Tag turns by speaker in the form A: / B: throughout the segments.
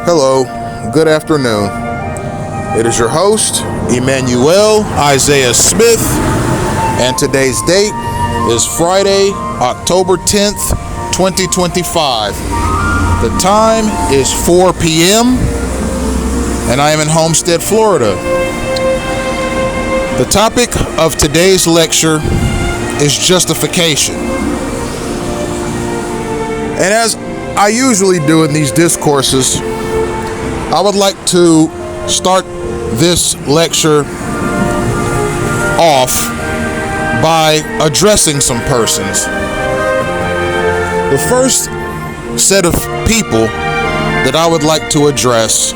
A: Hello, good afternoon. It is your host, Emmanuel Isaiah Smith, and today's date is Friday, October 10th, 2025. The time is 4 p.m., and I am in Homestead, Florida. The topic of today's lecture is justification. And as I usually do in these discourses, I would like to start this lecture off by addressing some persons. The first set of people that I would like to address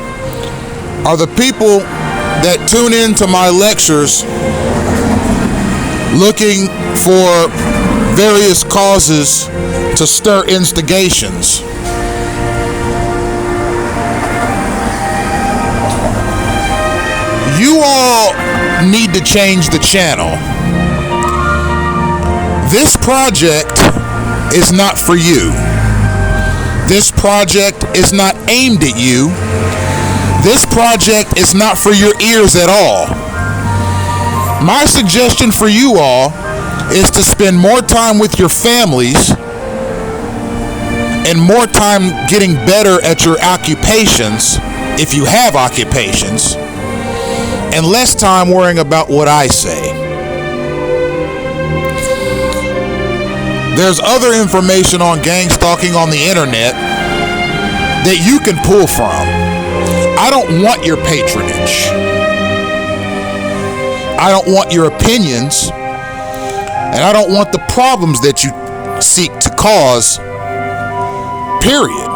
A: are the people that tune into my lectures looking for various causes to stir instigations. You all need to change the channel. This project is not for you. This project is not aimed at you. This project is not for your ears at all. My suggestion for you all is to spend more time with your families and more time getting better at your occupations, if you have occupations, and less time worrying about what I say. There's other information on gang stalking on the internet that you can pull from. I don't want your patronage. I don't want your opinions, and I don't want the problems that you seek to cause, period.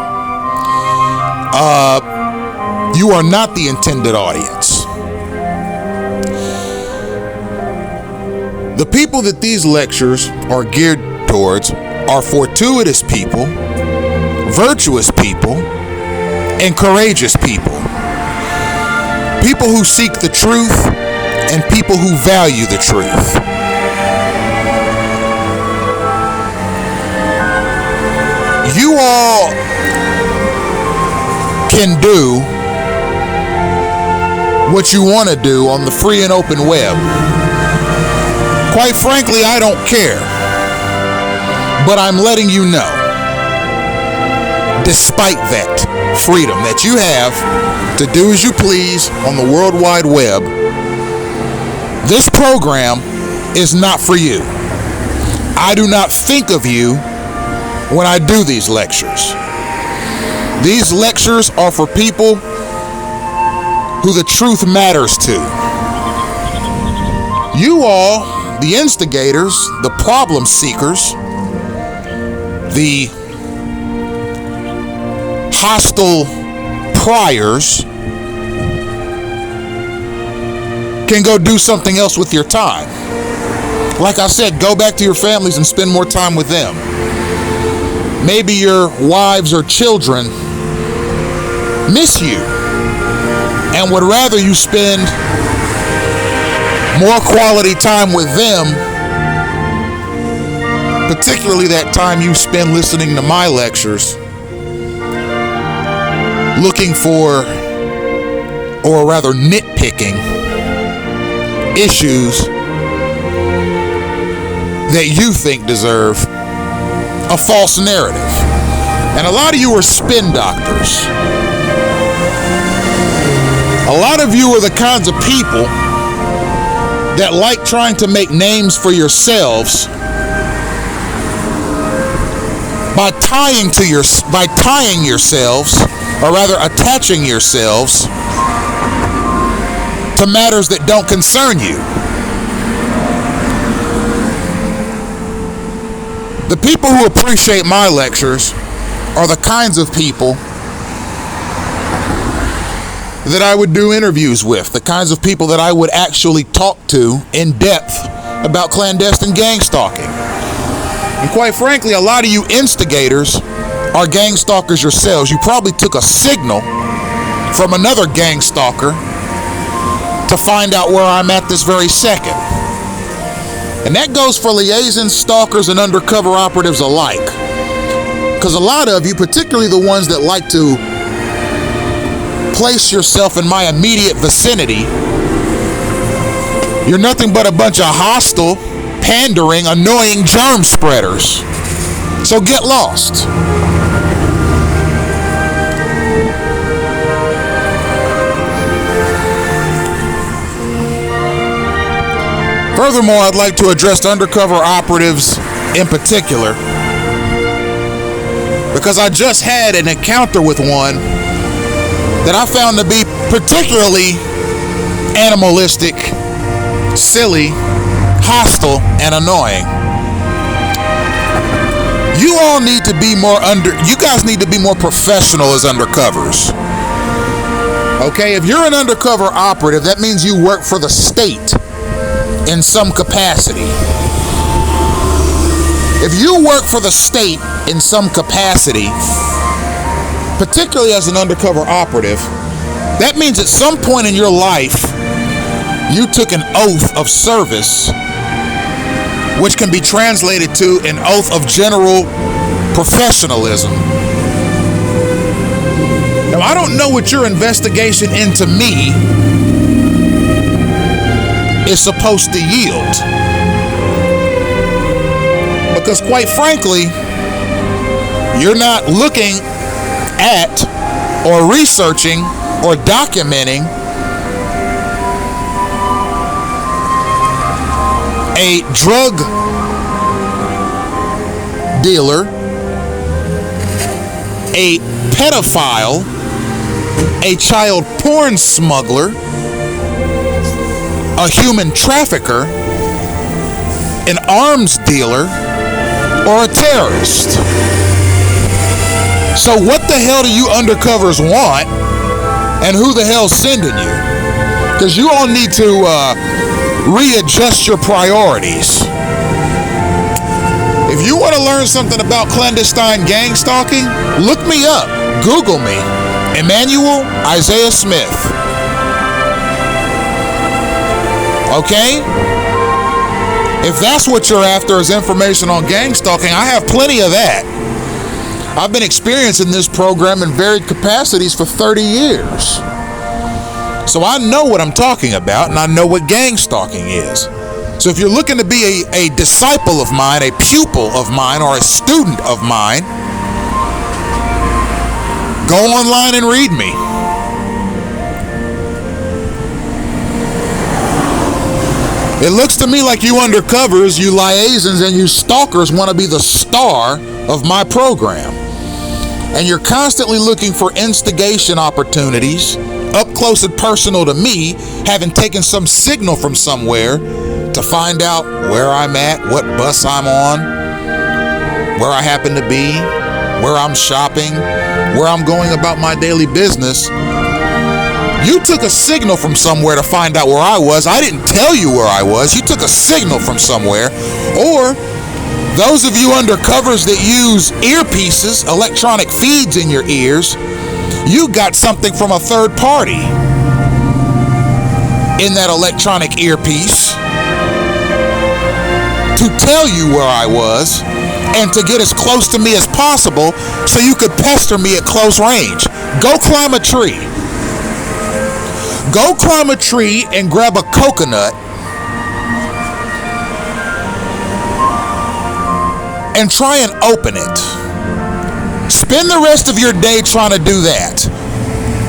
A: You are not the intended audience. The people that these lectures are geared towards are fortuitous people, virtuous people, and courageous people. People who seek the truth and people who value the truth. You all can do what you want to do on the free and open web. Quite frankly, I don't care. But I'm letting you know, despite that freedom that you have to do as you please on the World Wide Web, this program is not for you. I do not think of you when I do these lectures. These lectures are for people who the truth matters to. You all, the instigators, the problem seekers, the hostile priors, can go do something else with your time. Like I said, go back to your families and spend more time with them. Maybe your wives or children miss you and would rather you spend more quality time with them, particularly that time you spend listening to my lectures, looking for, or rather nitpicking, issues that you think deserve a false narrative. And a lot of you are spin doctors. A lot of you are the kinds of people that like trying to make names for yourselves by tying yourselves, or rather attaching yourselves to matters that don't concern you. The people who appreciate my lectures are the kinds of people that I would do interviews with, the kinds of people that I would actually talk to in depth about clandestine gang stalking. And quite frankly, a lot of you instigators are gang stalkers yourselves. You probably took a signal from another gang stalker to find out where I'm at this very second. And that goes for liaison stalkers and undercover operatives alike. Because a lot of you, particularly the ones that like to place yourself in my immediate vicinity, you're nothing but a bunch of hostile, pandering, annoying germ spreaders. So get lost. Furthermore, I'd like to address undercover operatives in particular, because I just had an encounter with one that I found to be particularly animalistic, silly, hostile, and annoying. You guys need to be more professional as undercovers. Okay, if you're an undercover operative, that means you work for the state in some capacity. If you work for the state in some capacity, particularly as an undercover operative, that means at some point in your life, you took an oath of service, which can be translated to an oath of general professionalism. Now, I don't know what your investigation into me is supposed to yield, because quite frankly, you're not looking at or researching or documenting a drug dealer, a pedophile, a child porn smuggler, a human trafficker, an arms dealer, or a terrorist. So what the hell do you undercovers want, and who the hell's sending you? Because you all need to readjust your priorities. If you want to learn something about clandestine gang stalking, look me up. Google me. Emmanuel Isaiah Smith. Okay? If that's what you're after is information on gang stalking, I have plenty of that. I've been experiencing this program in varied capacities for 30 years. So I know what I'm talking about, and I know what gang stalking is. So if you're looking to be a disciple of mine, a pupil of mine, or a student of mine, go online and read me. It looks to me like you undercovers, you liaisons, and you stalkers want to be the star of my program. And you're constantly looking for instigation opportunities, up close and personal to me, having taken some signal from somewhere to find out where I'm at, what bus I'm on, where I happen to be, where I'm shopping, where I'm going about my daily business. You took a signal from somewhere to find out where I was. I didn't tell you where I was. You took a signal from somewhere. Or those of you undercovers that use earpieces, electronic feeds in your ears, you got something from a third party in that electronic earpiece to tell you where I was and to get as close to me as possible so you could pester me at close range. Go climb a tree. Go climb a tree and grab a coconut and try and open it. Spend the rest of your day trying to do that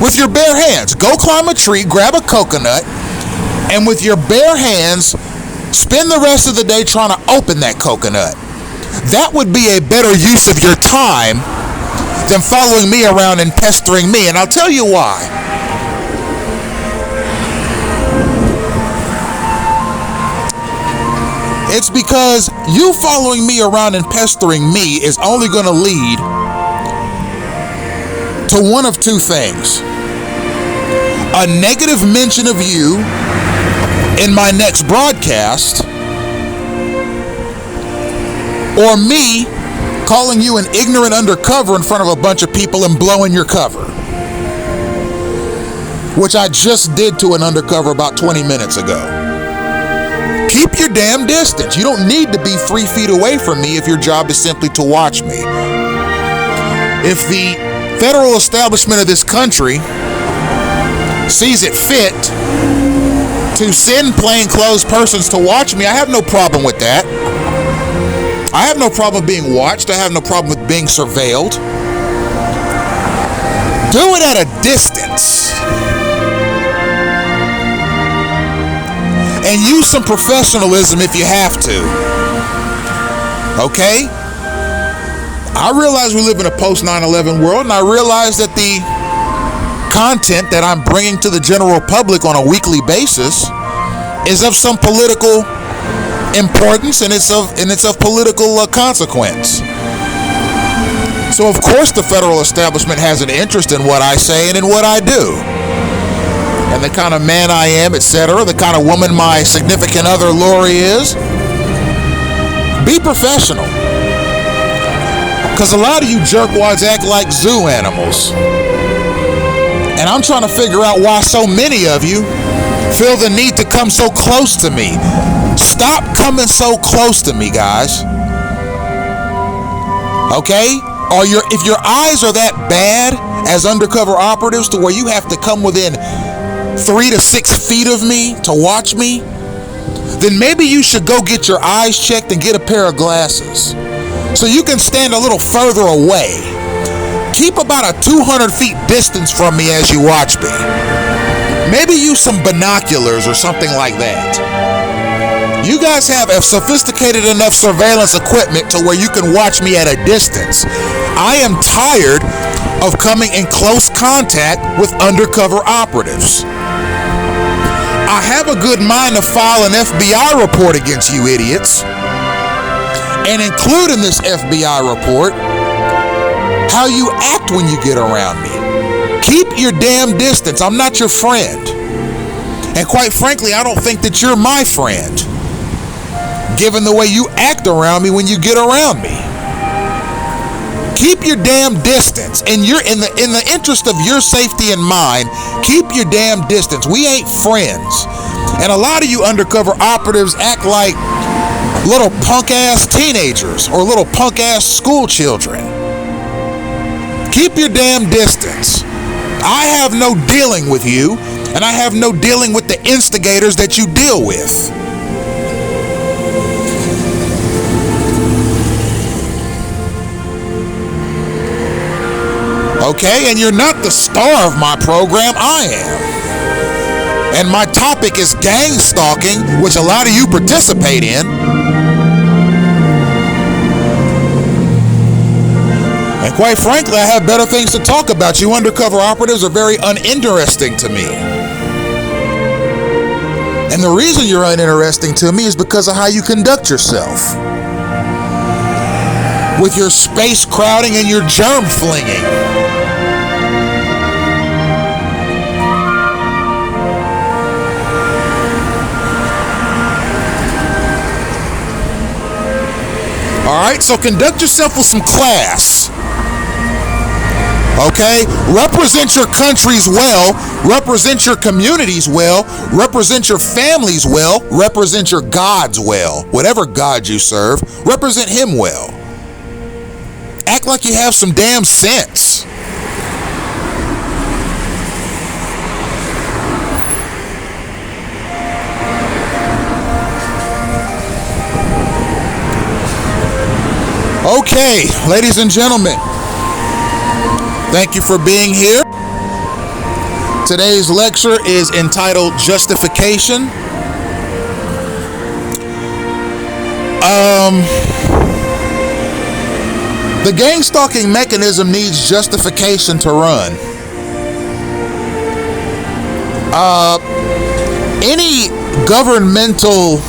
A: with your bare hands. Go climb a tree, grab a coconut, and with your bare hands, spend the rest of the day trying to open that coconut. That would be a better use of your time than following me around and pestering me, and I'll tell you why. It's because you following me around and pestering me is only going to lead to one of two things. A negative mention of you in my next broadcast, or me calling you an ignorant undercover in front of a bunch of people and blowing your cover, which I just did to an undercover about 20 minutes ago. Keep your damn distance. You don't need to be 3 feet away from me if your job is simply to watch me. If the federal establishment of this country sees it fit to send plainclothes persons to watch me, I have no problem with that. I have no problem being watched. I have no problem with being surveilled. Do it at a distance. And use some professionalism if you have to. Okay? I realize we live in a post 9/11 world, and I realize that the content that I'm bringing to the general public on a weekly basis is of some political importance, and it's of political consequence. So of course the federal establishment has an interest in what I say and in what I do, and the kind of man I am, etc., the kind of woman my significant other Lori is. Be professional, because a lot of you jerkwads act like zoo animals. And I'm trying to figure out why so many of you feel the need to come so close to me. Stop coming so close to me, guys. Okay? If your eyes are that bad as undercover operatives to where you have to come within 3 to 6 feet of me to watch me, then maybe you should go get your eyes checked and get a pair of glasses so you can stand a little further away. Keep about a 200 feet distance from me as you watch me. Maybe use some binoculars or something like that. You guys have a sophisticated enough surveillance equipment to where you can watch me at a distance. I am tired of coming in close contact with undercover operatives. I have a good mind to file an FBI report against you idiots, and include in this FBI report how you act when you get around me. Keep your damn distance. I'm not your friend. And quite frankly, I don't think that you're my friend, given the way you act around me when you get around me. Keep your damn distance. And you're in the interest of your safety and mine, keep your damn distance. We ain't friends. And a lot of you undercover operatives act like little punk-ass teenagers or little punk-ass school children. Keep your damn distance. I have no dealing with you, and I have no dealing with the instigators that you deal with. Okay, and you're not the star of my program, I am. And my topic is gang stalking, which a lot of you participate in. And quite frankly, I have better things to talk about. You undercover operatives are very uninteresting to me. And the reason you're uninteresting to me is because of how you conduct yourself. With your space crowding and your germ flinging. Alright, so conduct yourself with some class. Okay? Represent your countries well, represent your communities well, represent your families well, represent your gods well. Whatever God you serve, represent him well. Act like you have some damn sense. Okay, ladies and gentlemen, thank you for being here. Today's lecture is entitled Justification. The gang stalking mechanism needs justification to run. Any governmental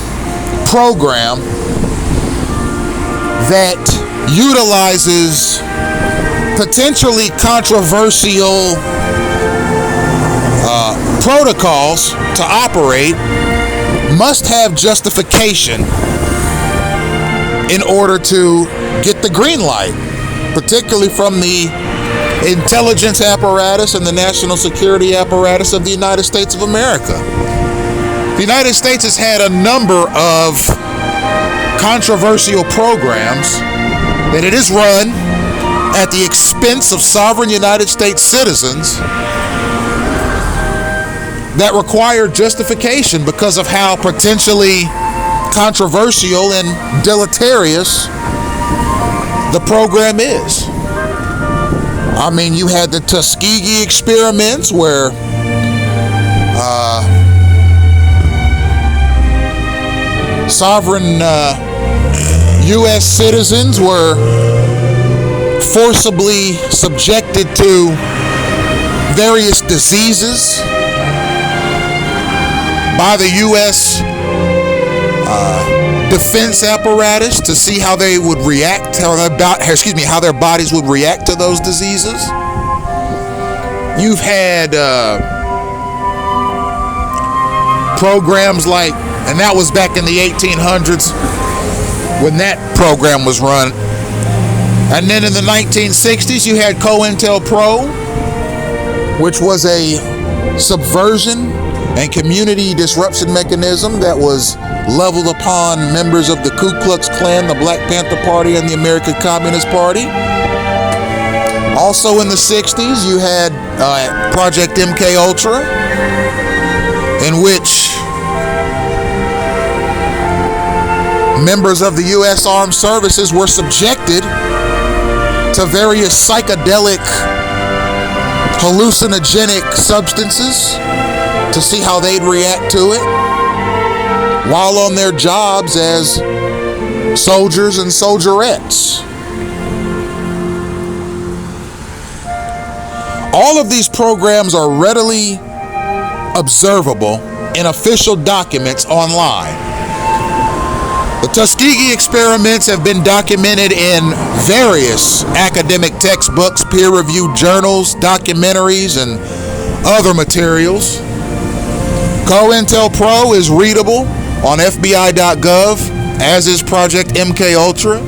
A: program that utilizes potentially controversial protocols to operate must have justification in order to get the green light, particularly from the intelligence apparatus and the national security apparatus of the United States of America. The United States has had a number of controversial programs that it has run at the expense of sovereign United States citizens that require justification because of how potentially controversial and deleterious the program is. I mean, you had the Tuskegee experiments where sovereign U.S. citizens were forcibly subjected to various diseases by the U.S. Defense apparatus to see how they would react, how their bodies would react to those diseases. You've had programs like, and that was back in the 1800s when that program was run. And then in the 1960s, you had COINTELPRO, which was a subversion and community disruption mechanism that was leveled upon members of the Ku Klux Klan, the Black Panther Party, and the American Communist Party. Also in the 60s, you had Project MK Ultra, in which members of the U.S. Armed Services were subjected to various psychedelic, hallucinogenic substances to see how they'd react to it while on their jobs as soldiers and soldierettes. All of these programs are readily observable in official documents online. The Tuskegee experiments have been documented in various academic textbooks, peer-reviewed journals, documentaries, and other materials. COINTELPRO is readable on FBI.gov, as is Project MK Ultra.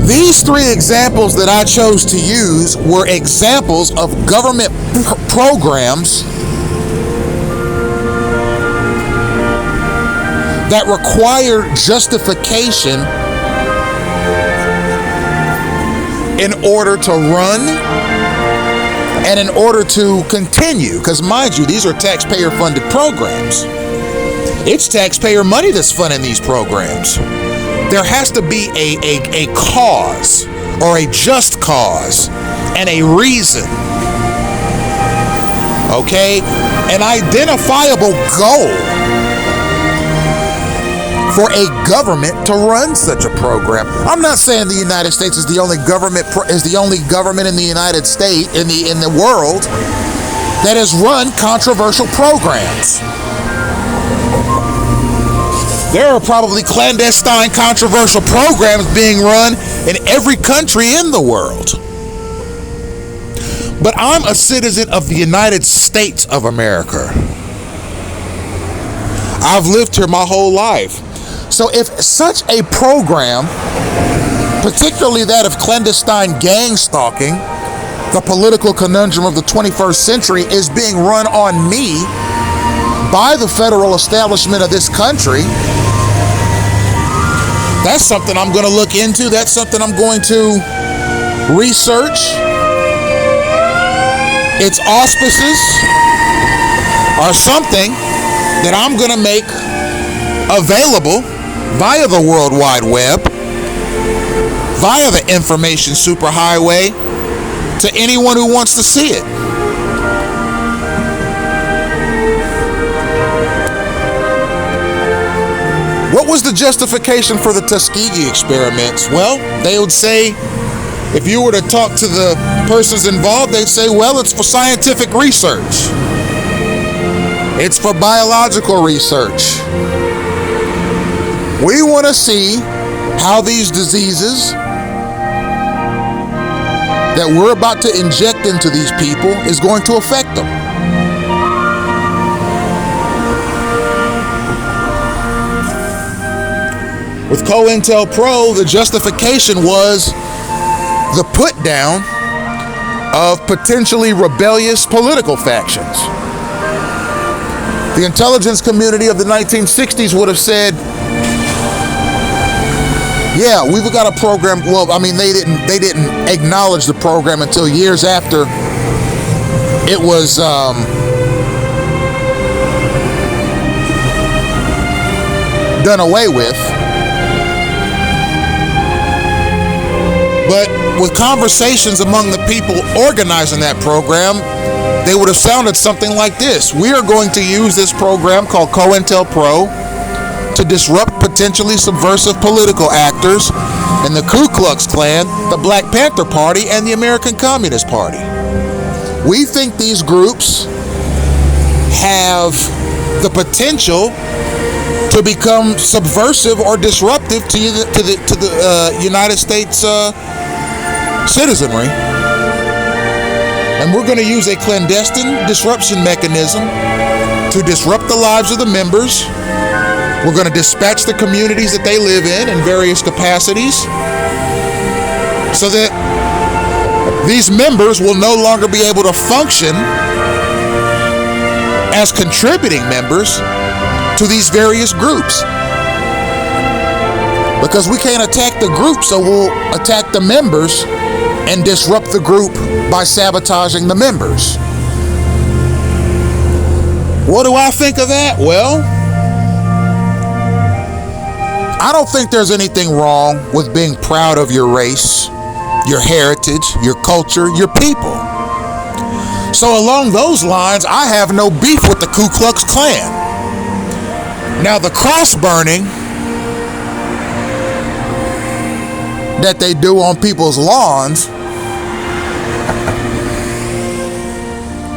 A: These three examples that I chose to use were examples of government programs that require justification in order to run and in order to continue. Because mind you, these are taxpayer-funded programs. It's taxpayer money that's funding these programs. There has to be a cause or a just cause and a reason. Okay? An identifiable goal for a government to run such a program. I'm not saying the United States is the only government in the United States in the world that has run controversial programs. There are probably clandestine controversial programs being run in every country in the world. But I'm a citizen of the United States of America. I've lived here my whole life. So if such a program, particularly that of clandestine gang stalking, the political conundrum of the 21st century, is being run on me by the federal establishment of this country, that's something I'm going to look into. That's something I'm going to research. Its auspices are something that I'm going to make available via the World Wide Web, via the information superhighway, to anyone who wants to see it. What was the justification for the Tuskegee experiments? Well, they would say, if you were to talk to the persons involved, they'd say, well, it's for scientific research. It's for biological research. We want to see how these diseases that we're about to inject into these people is going to affect them. With COINTELPRO, the justification was the put down of potentially rebellious political factions. The intelligence community of the 1960s would have said, yeah, we've got a program. Well, I mean, they didn't acknowledge the program until years after it was done away with. But with conversations among the people organizing that program, they would have sounded something like this. We are going to use this program called COINTELPRO to disrupt potentially subversive political actors in the Ku Klux Klan, the Black Panther Party, and the American Communist Party. We think these groups have the potential to become subversive or disruptive to the United States citizenry. And we're going to use a clandestine disruption mechanism to disrupt the lives of the members. We're going to dispatch the communities that they live in various capacities so that these members will no longer be able to function as contributing members to these various groups. Because we can't attack the group, so we'll attack the members and disrupt the group by sabotaging the members. What do I think of that? Well, I don't think there's anything wrong with being proud of your race, your heritage, your culture, your people. So along those lines, I have no beef with the Ku Klux Klan. Now, the cross burning that they do on people's lawns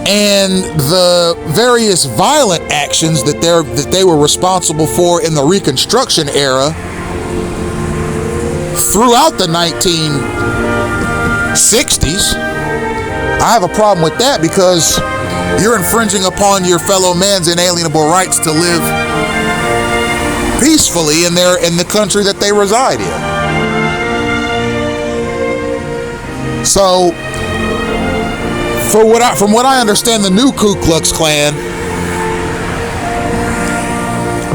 A: and the various violent actions that they were responsible for in the Reconstruction era throughout the 1960s, I have a problem with that because you're infringing upon your fellow man's inalienable rights to live peacefully in the country that they reside in. So, from what I understand, the new Ku Klux Klan,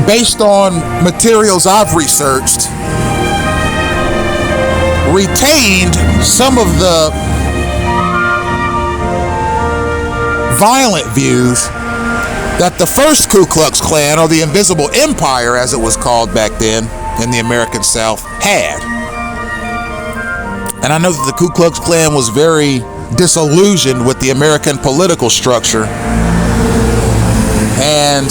A: based on materials I've researched, retained some of the violent views that the first Ku Klux Klan, or the Invisible Empire as it was called back then in the American South, had. And I know that the Ku Klux Klan was very disillusioned with the American political structure. And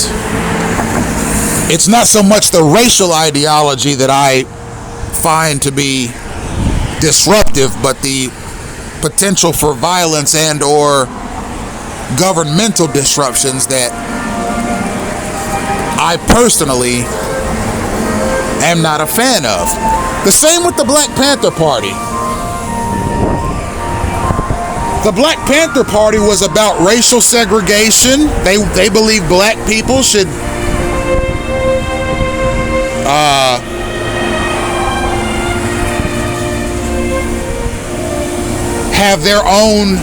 A: it's not so much the racial ideology that I find to be disruptive, but the potential for violence and or governmental disruptions that I personally am not a fan of. The same with the Black Panther Party. The Black Panther Party was about racial segregation. They believe black people should have their own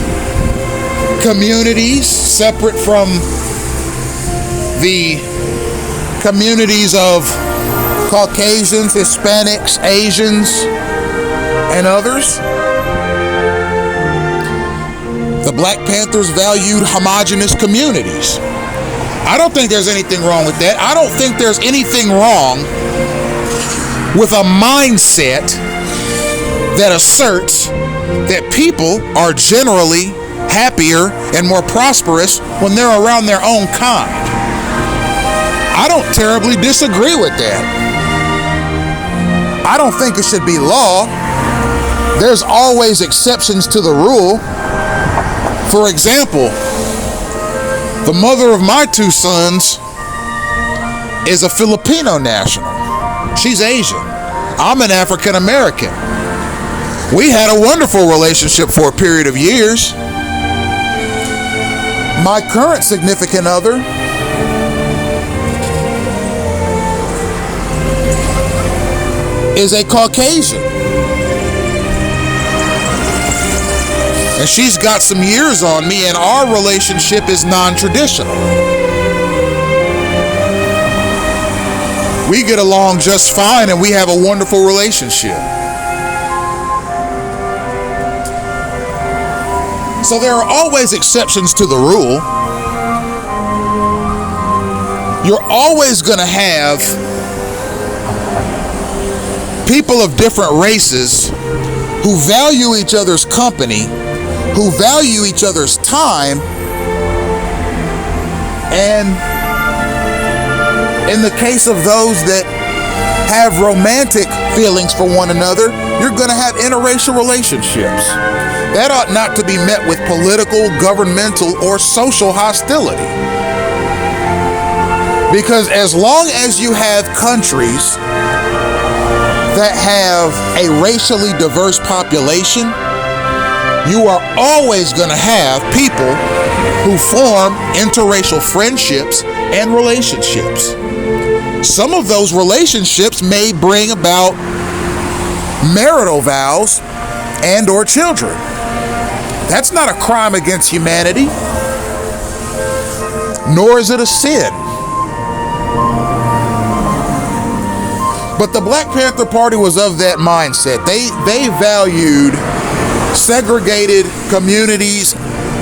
A: communities separate from the communities of Caucasians, Hispanics, Asians, and others. The Black Panthers valued homogenous communities. I don't think there's anything wrong with that. I don't think there's anything wrong with a mindset that asserts that people are generally happier and more prosperous when they're around their own kind. I don't terribly disagree with that. I don't think it should be law. There's always exceptions to the rule. For example, the mother of my two sons is a Filipino national. She's Asian. I'm an African American. We had a wonderful relationship for a period of years. My current significant other is a Caucasian. And she's got some years on me, and our relationship is non-traditional. We get along just fine, and we have a wonderful relationship. So there are always exceptions to the rule. You're always going to have people of different races who value each other's company, who value each other's time, and in the case of those that have romantic feelings for one another, you're going to have interracial relationships. That ought not to be met with political, governmental, or social hostility. Because as long as you have countries that have a racially diverse population, you are always going to have people who form interracial friendships and relationships. Some of those relationships may bring about marital vows and or children. That's not a crime against humanity, nor is it a sin. But the Black Panther Party was of that mindset. They valued segregated communities,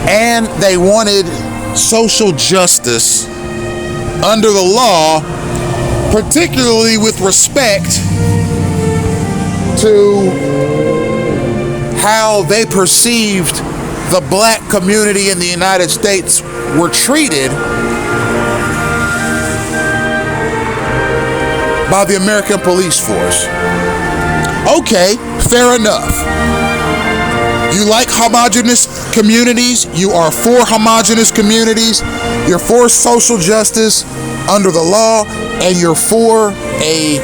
A: and they wanted social justice under the law, particularly with respect to how they perceived the black community in the United States were treated by the American police force. Okay, fair enough. You like homogenous communities, you are for homogenous communities, you're for social justice under the law, and you're for a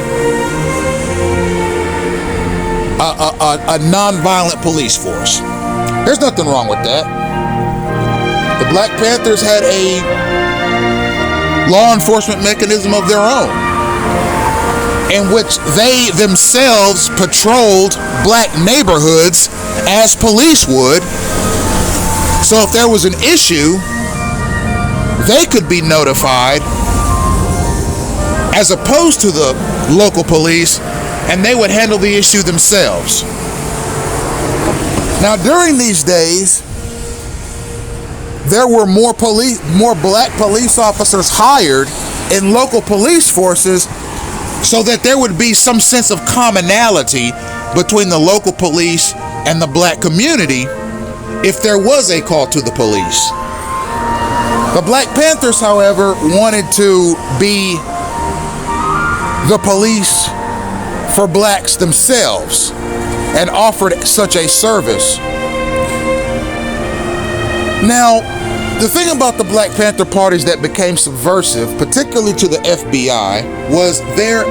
A: non-violent police force. There's nothing wrong with that. The Black Panthers had a law enforcement mechanism of their own, in which they themselves patrolled black neighborhoods as police would. So if there was an issue, they could be notified as opposed to the local police, and they would handle the issue themselves. Now, during these days, there were more black police officers hired in local police forces so that there would be some sense of commonality between the local police and the black community if there was a call to the police. The Black Panthers, however, wanted to be the police for blacks themselves and offered such a service. Now, the thing about the Black Panther parties that became subversive, particularly to the FBI, was their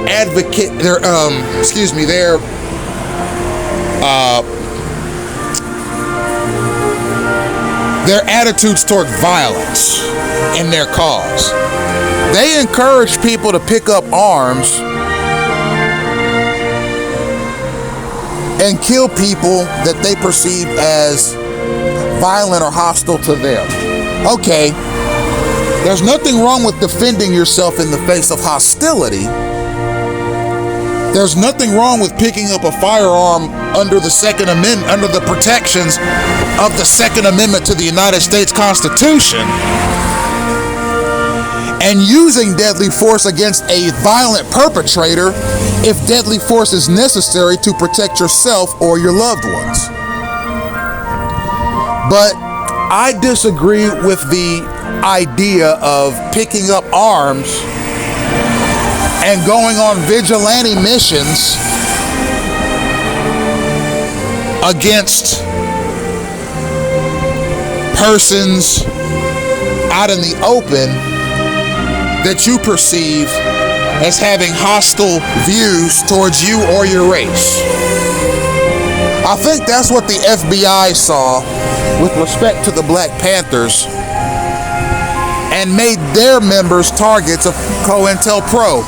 A: attitudes toward violence in their cause. They encouraged people to pick up arms and kill people that they perceived as violent or hostile to them. Okay, there's nothing wrong with defending yourself in the face of hostility. There's nothing wrong with picking up a firearm under the Second Amendment, under the protections of the Second Amendment to the United States Constitution, and using deadly force against a violent perpetrator if deadly force is necessary to protect yourself or your loved ones. But I disagree with the idea of picking up arms and going on vigilante missions against persons out in the open that you perceive as having hostile views towards you or your race. I think that's what the FBI saw with respect to the Black Panthers and made their members targets of COINTELPRO.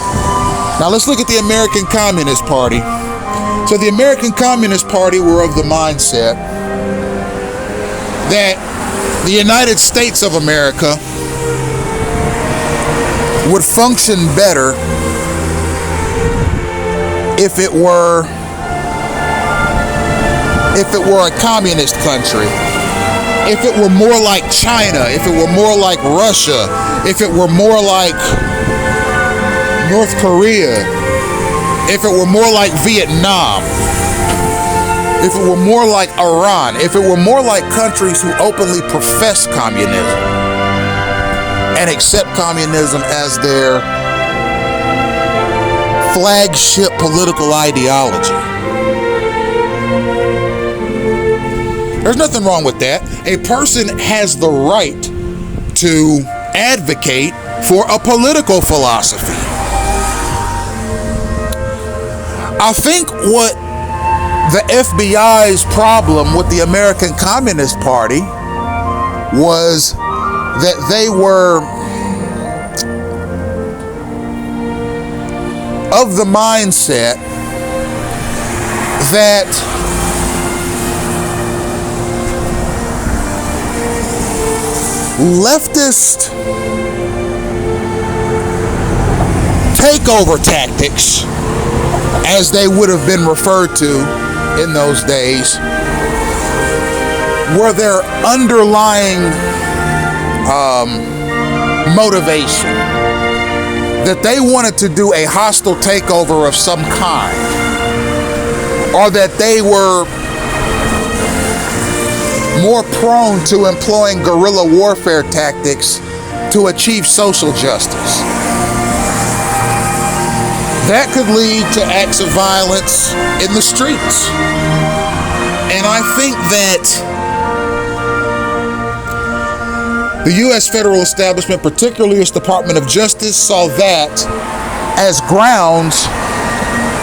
A: Now let's look at the American Communist Party. So the American Communist Party were of the mindset that the United States of America would function better if it were a communist country. if it were more like China, if it were more like Russia, if it were more like North Korea, if it were more like Vietnam, if it were more like Iran, if it were more like countries who openly profess communism and accept communism as their flagship political ideology. There's nothing wrong with that. A person has the right to advocate for a political philosophy. I think what the FBI's problem with the American Communist Party was that they were of the mindset that leftist takeover tactics, as they would have been referred to in those days, were their underlying motivation. That they wanted to do a hostile takeover of some kind, or that they were more prone to employing guerrilla warfare tactics to achieve social justice. That could lead to acts of violence in the streets. And I think that the U.S. federal establishment, particularly its Department of Justice, saw that as grounds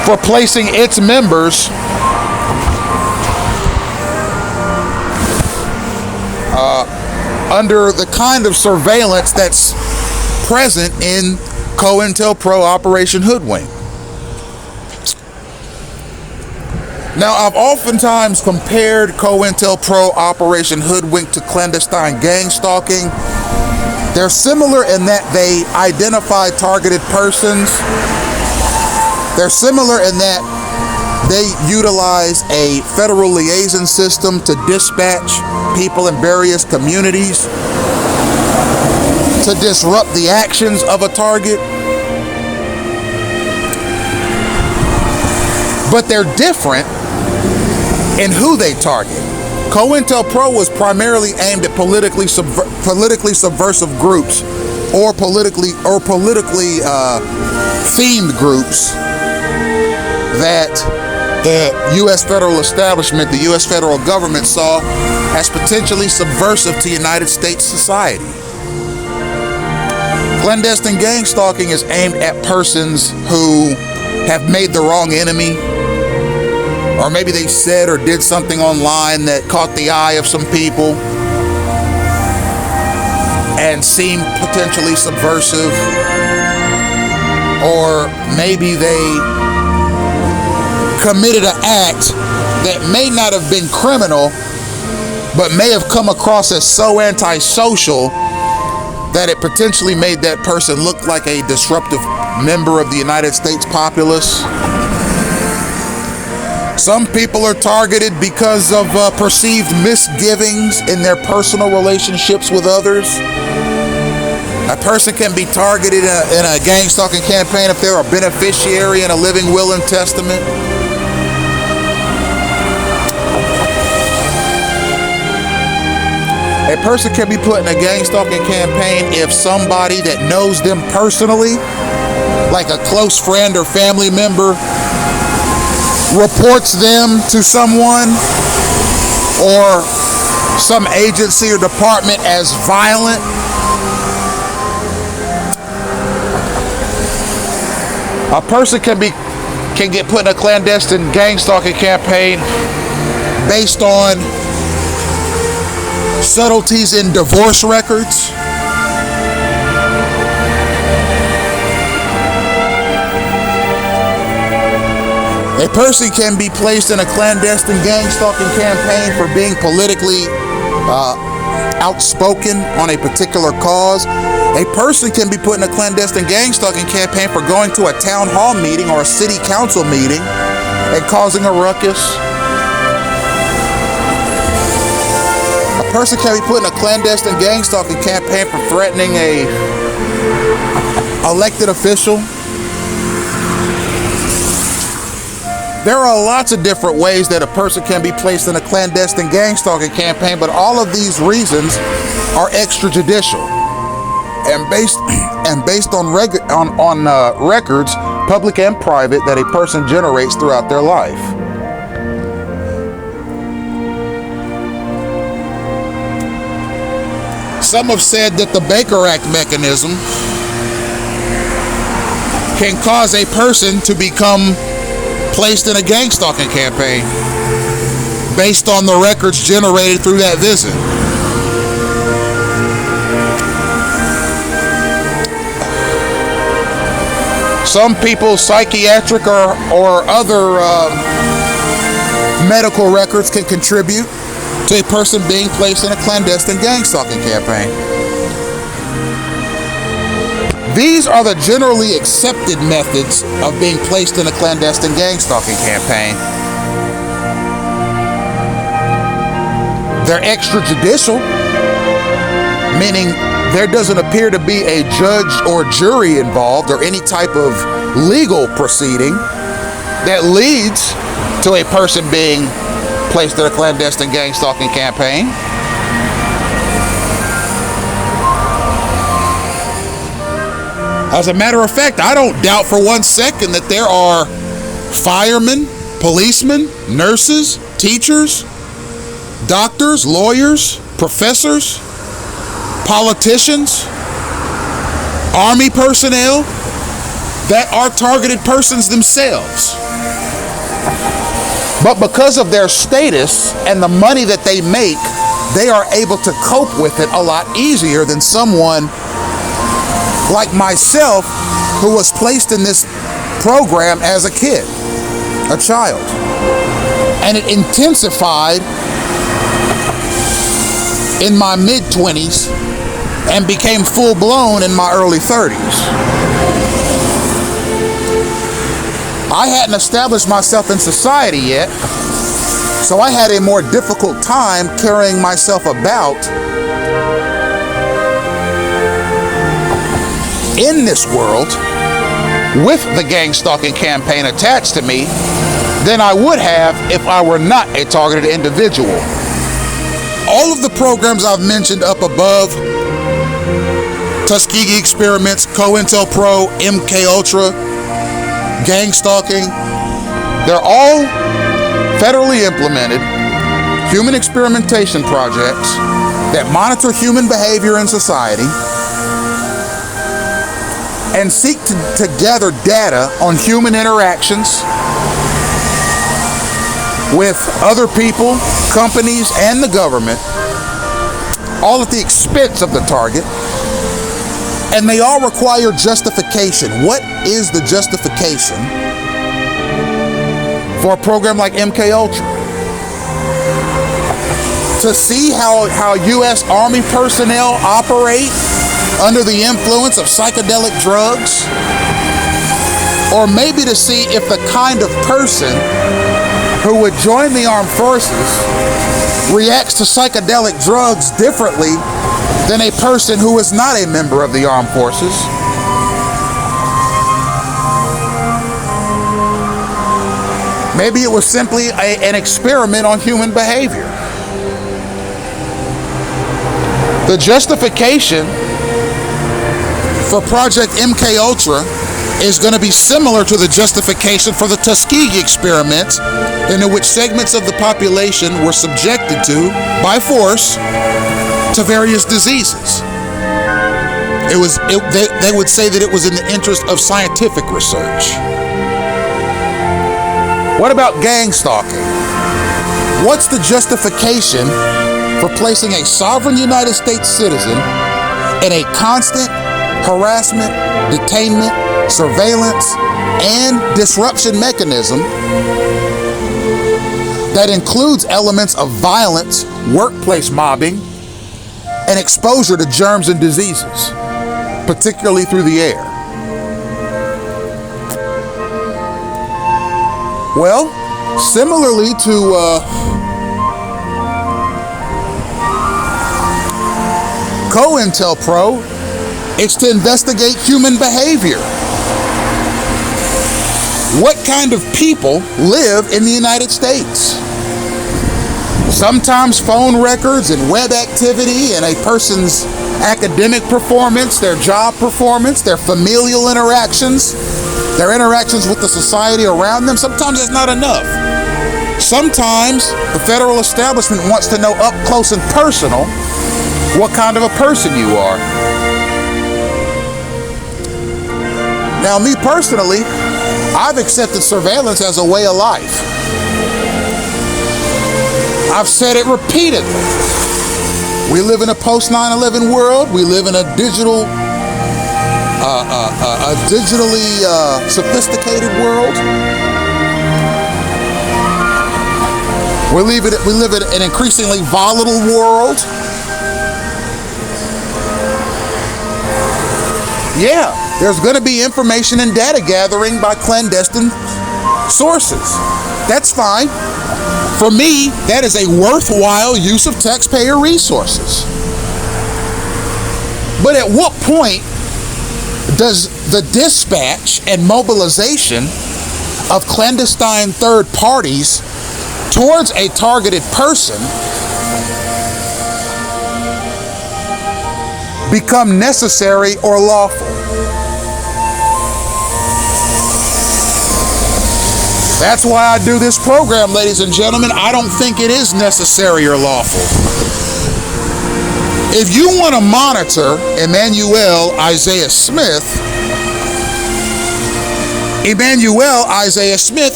A: for placing its members under the kind of surveillance that's present in COINTELPRO Operation Hoodwink. Now, I've oftentimes compared COINTELPRO Operation Hoodwink to clandestine gang stalking. They're similar in that they identify targeted persons. They're similar in that they utilize a federal liaison system to dispatch people in various communities to disrupt the actions of a target. But they're different in who they target. COINTELPRO was primarily aimed at politically subversive groups or politically themed groups that the U.S. federal establishment, the U.S. federal government saw as potentially subversive to United States society. Clandestine gang stalking is aimed at persons who have made the wrong enemy, or maybe they said or did something online that caught the eye of some people and seemed potentially subversive, or maybe they committed an act that may not have been criminal, but may have come across as so antisocial that it potentially made that person look like a disruptive member of the United States populace. Some people are targeted because of perceived misgivings in their personal relationships with others. A person can be targeted in a gang stalking campaign if they're a beneficiary in a living will and testament. A person can be put in a gang stalking campaign if somebody that knows them personally, like a close friend or family member, reports them to someone or some agency or department as violent. A person can get put in a clandestine gang stalking campaign based on subtleties in divorce records. A person can be placed in a clandestine gang stalking campaign for being politically outspoken on a particular cause. A person can be put in a clandestine gang stalking campaign for going to a town hall meeting or a city council meeting and causing a ruckus. A person can be put in a clandestine gang stalking campaign for threatening a elected official. There are lots of different ways that a person can be placed in a clandestine gang stalking campaign, but all of these reasons are extrajudicial and based on records, public and private, that a person generates throughout their life. Some have said that the Baker Act mechanism can cause a person to become placed in a gang stalking campaign based on the records generated through that visit. Some people's psychiatric or other medical records can contribute to a person being placed in a clandestine gang stalking campaign. These are the generally accepted methods of being placed in a clandestine gang stalking campaign. They're extrajudicial, meaning there doesn't appear to be a judge or jury involved or any type of legal proceeding that leads to a person being placed in a clandestine gang stalking campaign. As a matter of fact, I don't doubt for 1 second that there are firemen, policemen, nurses, teachers, doctors, lawyers, professors, politicians, army personnel that are targeted persons themselves. But because of their status and the money that they make, they are able to cope with it a lot easier than someone like myself, who was placed in this program as a kid, a child. And it intensified in my mid-20s and became full-blown in my early 30s. I hadn't established myself in society yet, so I had a more difficult time carrying myself about in this world with the gang stalking campaign attached to me than I would have if I were not a targeted individual. All of the programs I've mentioned up above, Tuskegee experiments, COINTELPRO, MK Ultra, gang stalking, they're all federally implemented human experimentation projects that monitor human behavior in society and seek to gather data on human interactions with other people, companies, and the government, all at the expense of the target. And they all require justification. What is the justification for a program like MK Ultra? To see how U.S. Army personnel operate under the influence of psychedelic drugs? Or maybe to see if the kind of person who would join the armed forces reacts to psychedelic drugs differently than a person who is not a member of the armed forces. Maybe it was simply an experiment on human behavior. The justification for Project MK Ultra is going to be similar to the justification for the Tuskegee experiments, in which segments of the population were subjected to, by force, to various diseases. They would say that it was in the interest of scientific research. What about gang stalking? What's the justification for placing a sovereign United States citizen in a constant harassment, detainment, surveillance, and disruption mechanism that includes elements of violence, workplace mobbing, and exposure to germs and diseases, particularly through the air? Well, similarly to COINTELPRO, it's to investigate human behavior. What kind of people live in the United States? Sometimes phone records and web activity and a person's academic performance, their job performance, their familial interactions, their interactions with the society around them, sometimes it's not enough. Sometimes the federal establishment wants to know up close and personal what kind of a person you are. Now, me personally, I've accepted surveillance as a way of life. I've said it repeatedly. We live in a post 9/11 world. We live in a digitally sophisticated world. We live in an increasingly volatile world. Yeah, there's going to be information and data gathering by clandestine sources. That's fine. For me, that is a worthwhile use of taxpayer resources. But at what point does the dispatch and mobilization of clandestine third parties towards a targeted person become necessary or lawful? That's why I do this program, ladies and gentlemen. I don't think it is necessary or lawful. If you want to monitor Emmanuel Isaiah Smith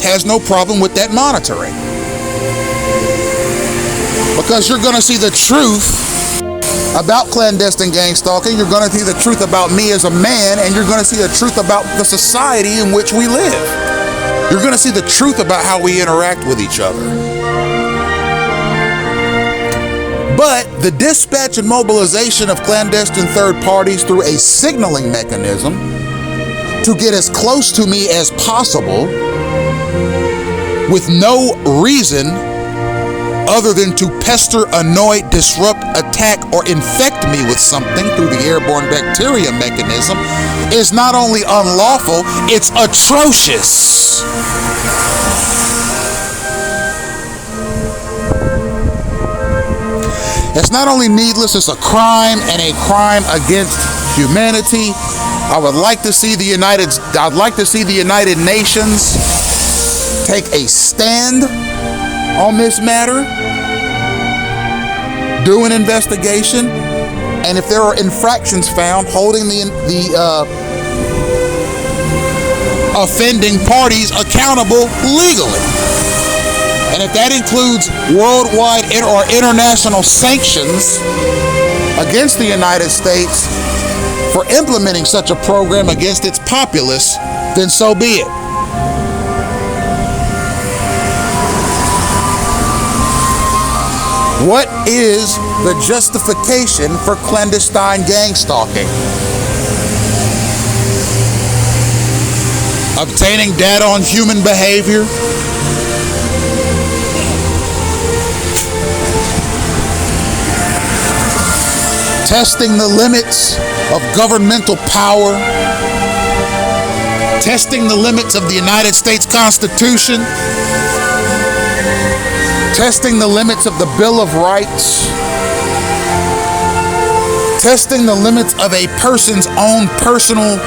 A: has no problem with that monitoring. Because you're going to see the truth about clandestine gang stalking, you're going to see the truth about me as a man, and you're going to see the truth about the society in which we live. You're going to see the truth about how we interact with each other. But the dispatch and mobilization of clandestine third parties through a signaling mechanism to get as close to me as possible with no reason other than to pester, annoy, disrupt, attack, or infect me with something through the airborne bacteria mechanism is not only unlawful, it's atrocious. It's not only needless, it's a crime and a crime against humanity. I'd like to see the United Nations take a stand on this matter, do an investigation, and if there are infractions found, holding the offending parties accountable legally. And if that includes worldwide or international sanctions against the United States for implementing such a program against its populace, then so be it. What is the justification for clandestine gang stalking? Obtaining data on human behavior, testing the limits of governmental power, testing the limits of the United States Constitution, testing the limits of the Bill of Rights, testing the limits of a person's own personal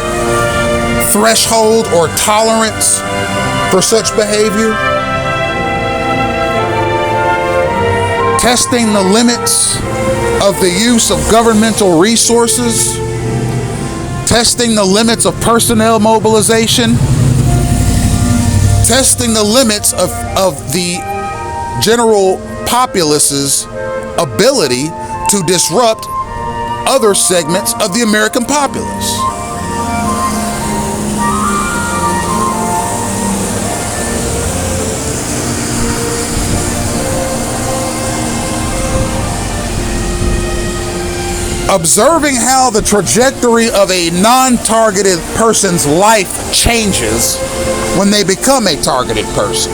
A: threshold or tolerance for such behavior, testing the limits of the use of governmental resources, testing the limits of personnel mobilization, testing the limits of the general populace's ability to disrupt other segments of the American populace. Observing how the trajectory of a non-targeted person's life changes when they become a targeted person.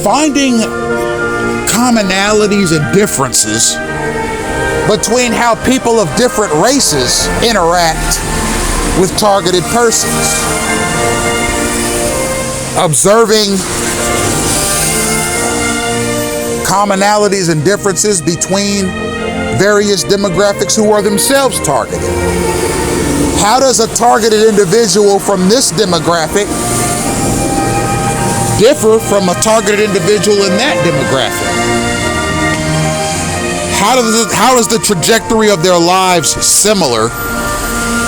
A: Finding commonalities and differences between how people of different races interact with targeted persons. Observing commonalities and differences between various demographics who are themselves targeted. How does a targeted individual from this demographic differ from a targeted individual in that demographic? How is the trajectory of their lives similar?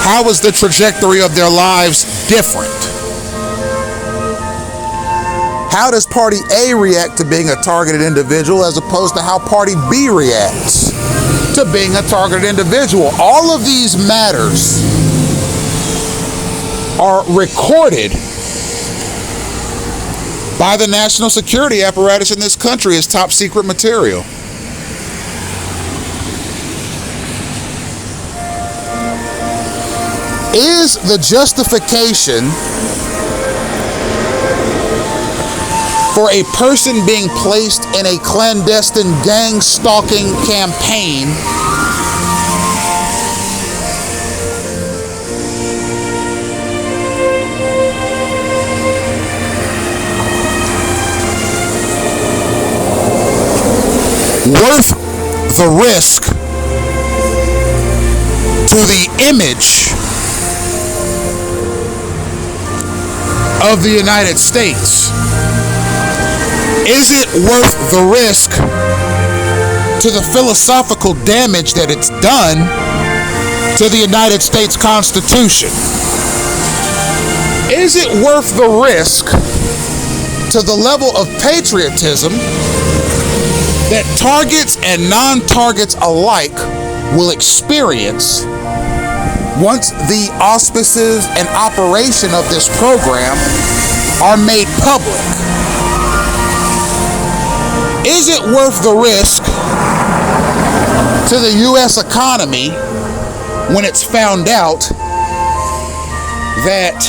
A: How is the trajectory of their lives different? How does Party A react to being a targeted individual as opposed to how Party B reacts to being a targeted individual? All of these matters are recorded by the national security apparatus in this country as top secret material. Is the justification for a person being placed in a clandestine gang stalking campaign worth the risk to the image of the United States? Is it worth the risk to the philosophical damage that it's done to the United States Constitution? Is it worth the risk to the level of patriotism that targets and non-targets alike will experience once the auspices and operation of this program are made public? Is it worth the risk to the U.S. economy when it's found out that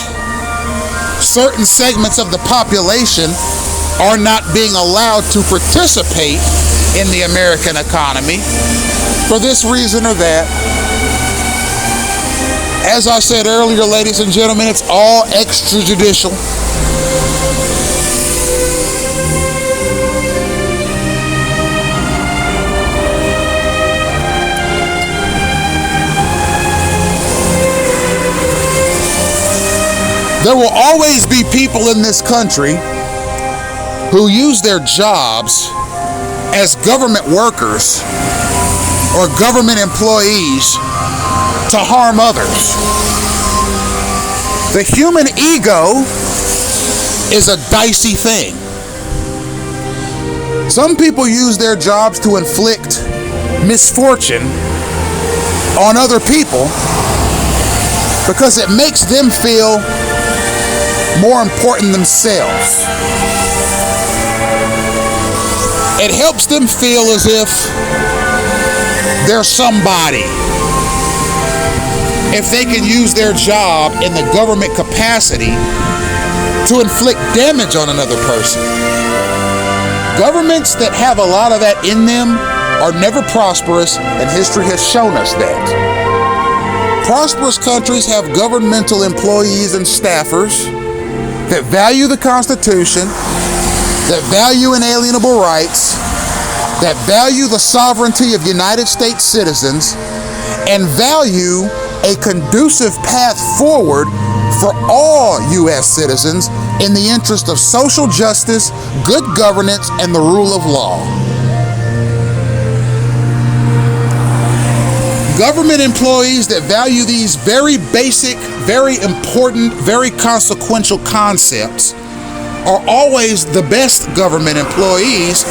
A: certain segments of the population are not being allowed to participate in the American economy for this reason or that? As I said earlier, ladies and gentlemen, it's all extrajudicial. There will always be people in this country who use their jobs as government workers or government employees to harm others. The human ego is a dicey thing. Some people use their jobs to inflict misfortune on other people because it makes them feel more important themselves. It helps them feel as if they're somebody if they can use their job in the government capacity to inflict damage on another person. Governments that have a lot of that in them are never prosperous, and history has shown us that. Prosperous countries have governmental employees and staffers that value the Constitution, that value inalienable rights, that value the sovereignty of United States citizens, and value a conducive path forward for all U.S. citizens in the interest of social justice, good governance, and the rule of law. Government employees that value these very basic, very important, very consequential concepts are always the best government employees,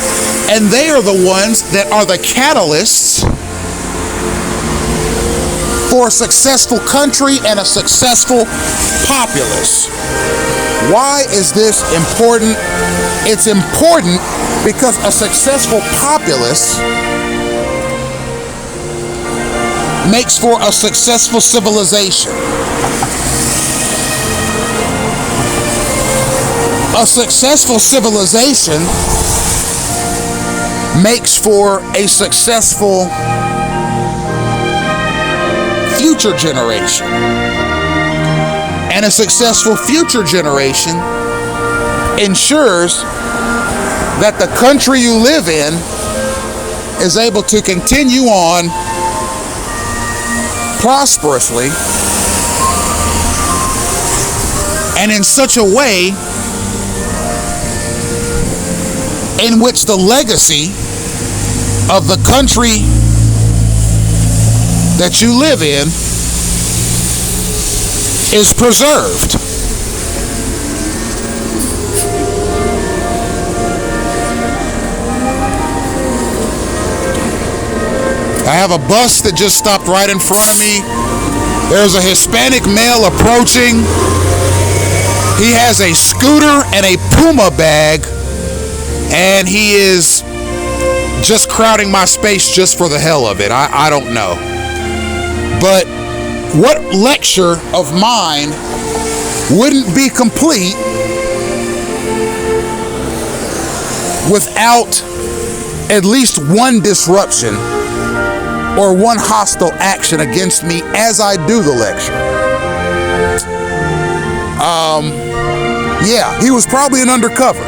A: and they are the ones that are the catalysts for a successful country and a successful populace. Why is this important? It's important because a successful populace makes for a successful civilization. A successful civilization makes for a successful future generation. And a successful future generation ensures that the country you live in is able to continue on prosperously and in such a way in which the legacy of the country that you live in is preserved. I have a bus that just stopped right in front of me. There's a Hispanic male approaching. He has a scooter and a Puma bag, and he is just crowding my space just for the hell of it. I don't know. But what lecture of mine wouldn't be complete without at least one disruption or one hostile action against me as I do the lecture? Yeah, he was probably an undercover.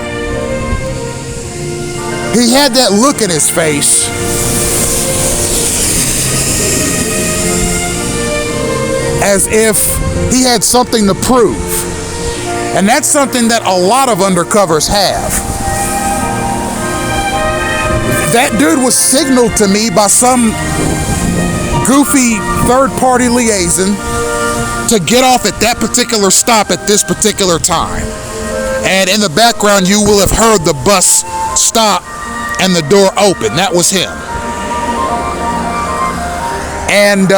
A: He had that look in his face as if he had something to prove. And that's something that a lot of undercovers have. That dude was signaled to me by some goofy third-party liaison to get off at that particular stop at this particular time. And in the background, you will have heard the bus stop and the door open. That was him. And,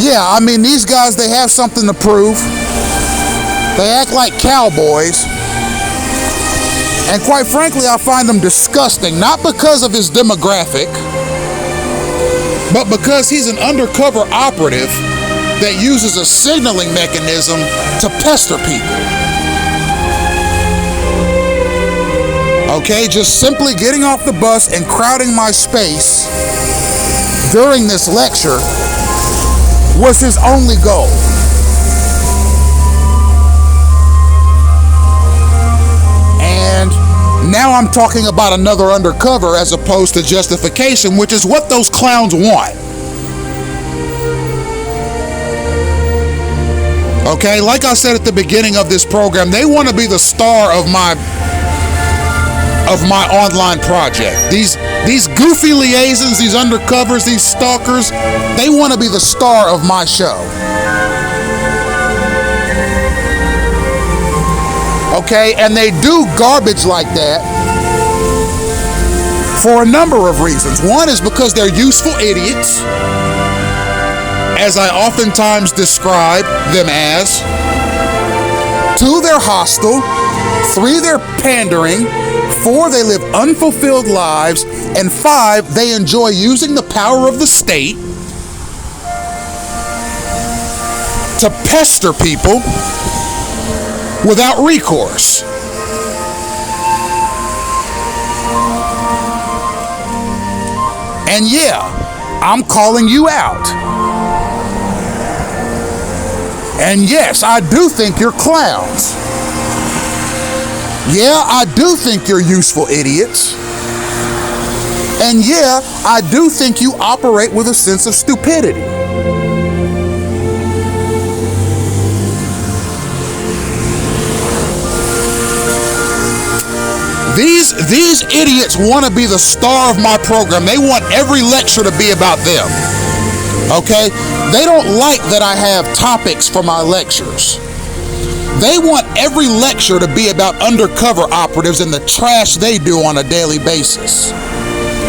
A: yeah, I mean, these guys, they have something to prove. They act like cowboys. And quite frankly, I find them disgusting, not because of his demographic, but because he's an undercover operative that uses a signaling mechanism to pester people. Okay, just simply getting off the bus and crowding my space during this lecture was his only goal. And now I'm talking about another undercover as opposed to Justification, which is what those clowns want. Okay, like I said at the beginning of this program, they want to be the star of my online project. These goofy liaisons, these undercovers, these stalkers, they want to be the star of my show. Okay, and they do garbage like that for a number of reasons. One is because they're useful idiots, as I oftentimes describe them as. Two, they're hostile. Three, they're pandering. Four, they live unfulfilled lives. And five, they enjoy using the power of the state to pester people without recourse. And yeah, I'm calling you out. And yes, I do think you're clowns. Yeah, I do think you're useful idiots. And yeah, I do think you operate with a sense of stupidity. These idiots want to be the star of my program. They want every lecture to be about them. Okay? They don't like that I have topics for my lectures. They want every lecture to be about undercover operatives and the trash they do on a daily basis.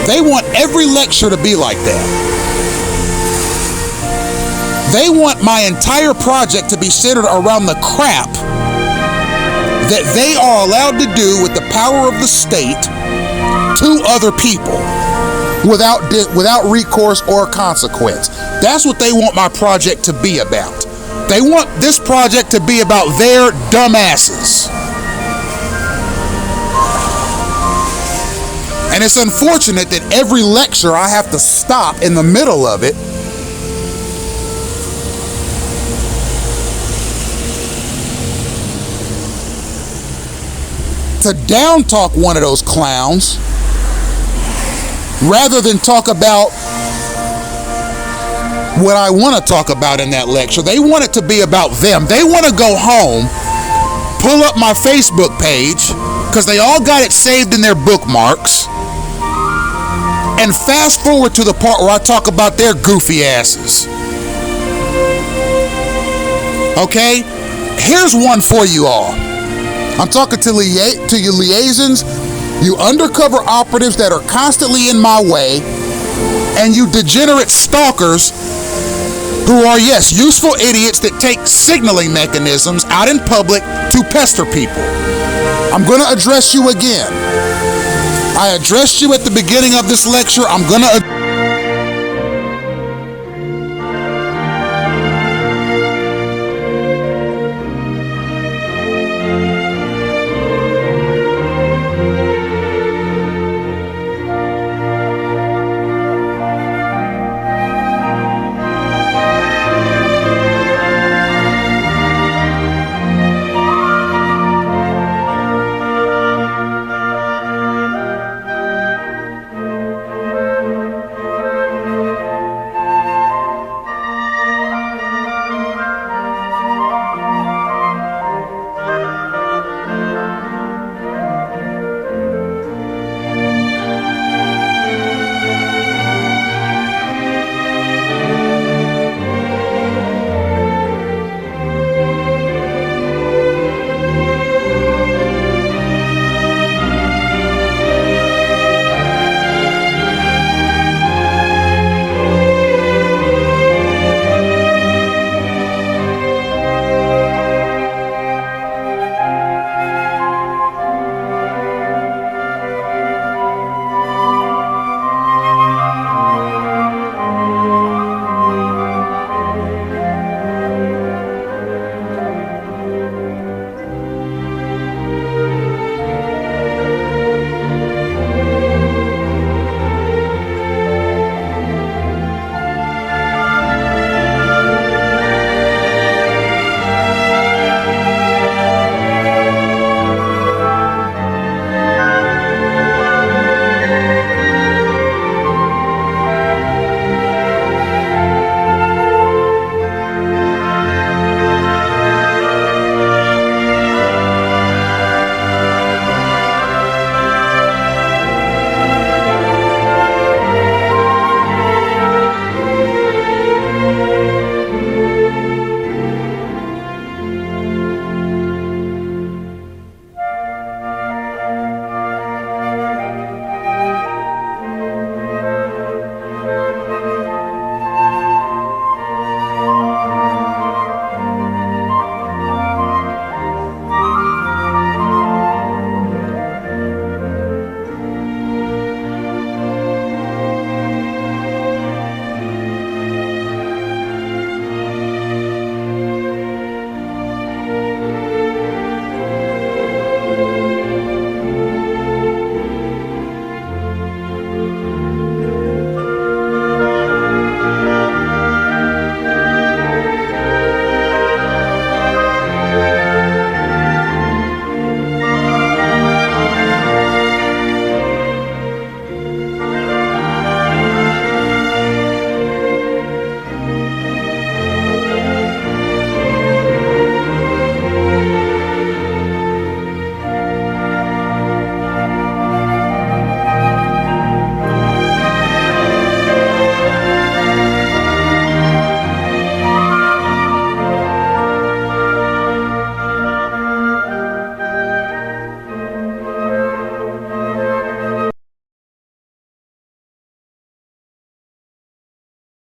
A: They want every lecture to be like that. They want my entire project to be centered around the crap that they are allowed to do with the power of the state to other people without recourse or consequence. That's what they want my project to be about. They want this project to be about their dumbasses. And it's unfortunate that every lecture I have to stop in the middle of it to down talk one of those clowns rather than talk about what I want to talk about in that lecture. They want it to be about them. They want to go home, pull up my Facebook page, because they all got it saved in their bookmarks, and fast forward to the part where I talk about their goofy asses. Okay? Here's one for you all. I'm talking to you liaisons, you undercover operatives that are constantly in my way, and you degenerate stalkers who are, yes, useful idiots that take signaling mechanisms out in public to pester people. I'm going to address you again. I addressed you at the beginning of this lecture. I'm going to